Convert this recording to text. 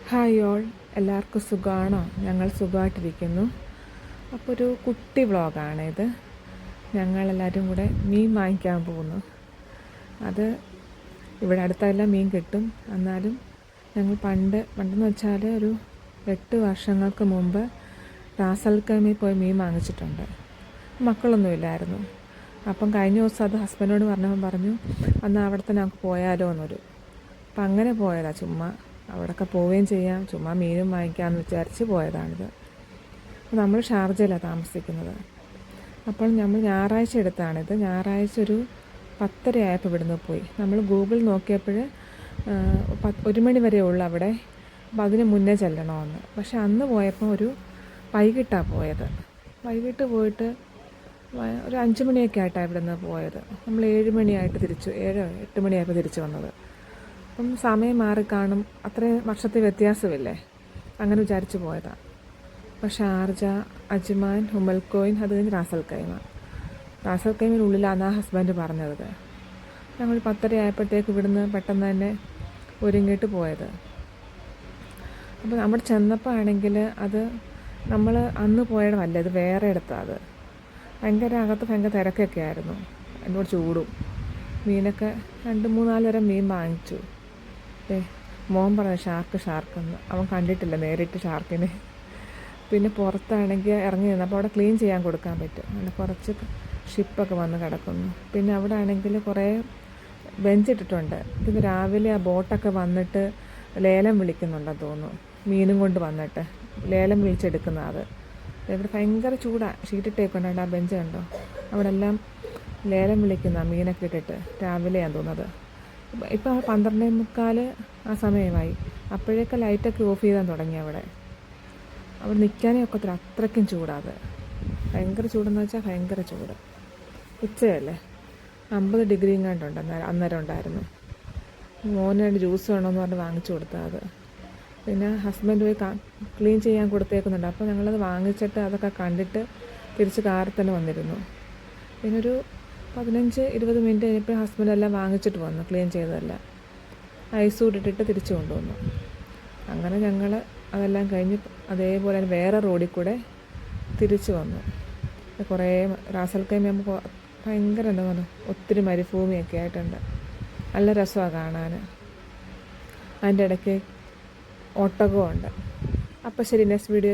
Hi all, എല്ലാവർക്കും സുഖമാണോ? ഞങ്ങൾ സുഖമായിട്ടിരിക്കുന്നു. അപ്പോൾ ഒരു കുട്ടി വ്ളോഗാണിത്. ഞങ്ങളെല്ലാവരും കൂടെ മീൻ വാങ്ങിക്കാൻ പോകുന്നു. അത് ഇവിടെ അടുത്തെല്ലാം മീൻ കിട്ടും. എന്നാലും ഞങ്ങൾ പണ്ടെന്ന് വെച്ചാൽ ഒരു 8 വർഷങ്ങൾക്ക് മുമ്പ് റാസൽഖൈമയിൽ പോയി മീൻ വാങ്ങിച്ചിട്ടുണ്ട്. മക്കളൊന്നുമില്ലായിരുന്നു. അപ്പം കഴിഞ്ഞ ദിവസം അത് ഹസ്ബൻഡിനോട് പറഞ്ഞപ്പോൾ പറഞ്ഞു, എന്നാൽ അവിടെ തന്നെ നമുക്ക് പോയാലോ എന്നൊരു. അപ്പം അങ്ങനെ പോയതാണ്. ചുമ്മാ അവിടെയൊക്കെ പോവുകയും ചെയ്യാം, ചുമ്മാ മീനും വാങ്ങിക്കാമെന്ന് വിചാരിച്ച് പോയതാണിത്. നമ്മൾ ഷാർജയിലാണ് താമസിക്കുന്നത്. അപ്പോൾ നമ്മൾ ഞായറാഴ്ച എടുത്താണിത്. ഞായറാഴ്ച ഒരു 10:30 ആയപ്പോൾ ഇവിടുന്ന് പോയി. നമ്മൾ ഗൂഗിൾ നോക്കിയപ്പോൾ 1 മണി വരെ ഉള്ളു അവിടെ. അപ്പം അതിന് മുന്നേ ചെല്ലണമെന്ന്. പക്ഷെ അന്ന് പോയപ്പോൾ ഒരു വൈകിട്ടാണ് പോയത്. വൈകിട്ട് പോയിട്ട് ഒരു 5 മണിയൊക്കെ ആയിട്ടാണ് ഇവിടുന്ന് പോയത്. നമ്മൾ 7 മണിയായിട്ട് 7-8 മണിയായപ്പോൾ തിരിച്ചു വന്നത്. അപ്പം സമയം മാറിക്കാണും, അത്രയും വർഷത്തെ വ്യത്യാസമില്ലേ, അങ്ങനെ വിചാരിച്ച് പോയതാണ്. അപ്പോൾ ഷാർജ, അജ്മാൻ, ഉമൽക്കോയിൻ, അത് കഴിഞ്ഞ് റാസൽഖൈമിനുള്ളിലാണ് ഹസ്ബൻഡ് പറഞ്ഞത്. ഞങ്ങൾ 10:30 ആയപ്പോഴത്തേക്ക് ഇവിടുന്ന് പെട്ടെന്ന് തന്നെ ഒരുങ്ങിയിട്ട് പോയത്. അപ്പോൾ നമ്മൾ ചെന്നപ്പോൾ ആണെങ്കിൽ അത് നമ്മൾ അന്ന് പോയതല്ല, ഇത് വേറെ എടുത്താണ്. അത് ഭയങ്കര തിരക്കൊക്കെ ആയിരുന്നു. എന്നോട് ചൂടും മീനൊക്കെ 2-3-4 തരം മീൻ വാങ്ങിച്ചു. മോൻ പറഞ്ഞു ഷാർക്കെന്ന്. അവൻ കണ്ടിട്ടില്ല നേരിട്ട് ഷാർക്കിനെ. പിന്നെ പുറത്താണെങ്കിൽ ഇറങ്ങി നിന്നപ്പോൾ അവിടെ ക്ലീൻ ചെയ്യാൻ കൊടുക്കാൻ പറ്റും. അങ്ങനെ കുറച്ച് ഷിപ്പൊക്കെ വന്ന് കിടക്കുന്നു. പിന്നെ അവിടെ ആണെങ്കിൽ കുറേ ബെഞ്ച് ഇട്ടിട്ടുണ്ട്. പിന്നെ രാവിലെ ആ ബോട്ടൊക്കെ വന്നിട്ട് ലേലം വിളിക്കുന്നുണ്ടെന്ന് തോന്നുന്നു. മീനും കൊണ്ട് വന്നിട്ട് ലേലം വിളിച്ചെടുക്കുന്ന അത്. ഇവിടെ ഭയങ്കര ചൂടാണ്. ഷീറ്റിട്ടേക്കുണ്ട്. ആ ബെഞ്ച് കണ്ടോ? അവിടെ എല്ലാം ലേലം വിളിക്കുന്ന മീനൊക്കെ ഇട്ടിട്ട് രാവിലെയാണ് തോന്നുന്നത്. ഇപ്പോൾ 12:45 ആ സമയമായി. അപ്പോഴേക്ക് ലൈറ്റൊക്കെ ഓഫ് ചെയ്യാൻ തുടങ്ങി. അവിടെ നിൽക്കാനേ ഒക്കത്തില്ല, അത്രയ്ക്കും ചൂടാത്. ഭയങ്കര ചൂടെന്ന് വെച്ചാൽ ഭയങ്കര ചൂട്. ഉച്ചയല്ലേ, 50 ഡിഗ്രി എങ്ങാണ്ടുണ്ട് അന്നേരം ഉണ്ടായിരുന്നു. മോന് ജ്യൂസ് വേണമെന്ന് പറഞ്ഞ് വാങ്ങിച്ചു കൊടുത്തത് അത്. പിന്നെ ഹസ്ബൻഡ് പോയി ക്ലീൻ ചെയ്യാൻ കൊടുത്തേക്കുന്നുണ്ട്. അപ്പോൾ ഞങ്ങളത് വാങ്ങിച്ചിട്ട് അതൊക്കെ കണ്ടിട്ട് തിരിച്ച് കാറിൽ തന്നെ വന്നിരുന്നു. പിന്നെ ഒരു 15-20 മിനിറ്റ് കഴിഞ്ഞപ്പോൾ ഹസ്ബൻഡ് എല്ലാം വാങ്ങിച്ചിട്ട് വന്നു, ക്ലീൻ ചെയ്തതെല്ലാം ഐസ് ഇട്ടിട്ട് തിരിച്ചു കൊണ്ടുവന്നു. അങ്ങനെ ഞങ്ങൾ അതെല്ലാം കഴിഞ്ഞ് അതേപോലെ വേറെ റോഡിൽ കൂടെ തിരിച്ചു വന്നു. കുറേ റാസൽഖൈമ ആകുമ്പോൾ ഭയങ്കര എന്താ പറയുക, ഒത്തിരി മരുഭൂമിയൊക്കെ ആയിട്ടുണ്ട്. നല്ല രസമാണ് കാണാൻ. അതിൻ്റെ ഇടയ്ക്ക് ഒട്ടകവും ഉണ്ട്. അപ്പോൾ ശരി, നെക്സ്റ്റ് വീഡിയോ